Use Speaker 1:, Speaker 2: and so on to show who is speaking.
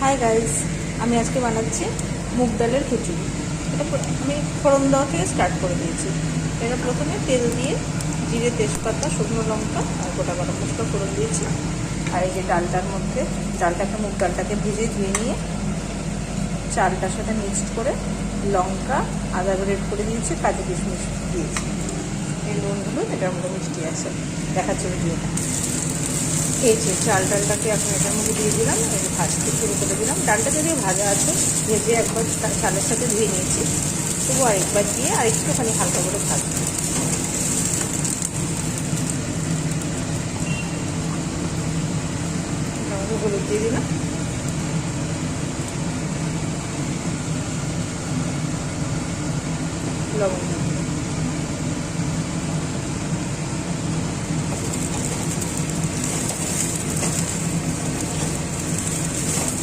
Speaker 1: Hi guys, আমি আজকে বানাচ্ছি মুগ ডালের খিচুড়ি। এটা আমি ফোড়ন দেওয়া থেকে স্টার্ট করে দিয়েছি। এটা প্রথমে তেল দিয়ে জিরে, তেজপাতা, শুকনো লঙ্কা আর গোটা গরম মশলা ফোড়ন দিয়েছি। আর এই যে ডালটার মধ্যে মুগ ডালটাকে ভেজে ধুয়ে নিয়ে চালটার সাথে মিক্সড করে লঙ্কা, আদা গ্রেট করে দিয়েছি, কাজু কিশমিশ দিয়েছি। এই নুনগুলো এটার মধ্যে মিষ্টি আছে, দেখাচ্ছি ভিডিওটা। এই যে ডালটাকে এখন এটার মধ্যে দিয়ে দিলাম, এই ভাজতে শুরু করে দিলাম। ডালটা যদিও ভাজা আছে, ভেজে একবার চালের সাথে ধুয়ে নিয়েছি, তবু আরেকবার দিয়ে আর একটুখানি হালকা করে ভাজবো। হলুদ দিয়ে দিলাম, লবণ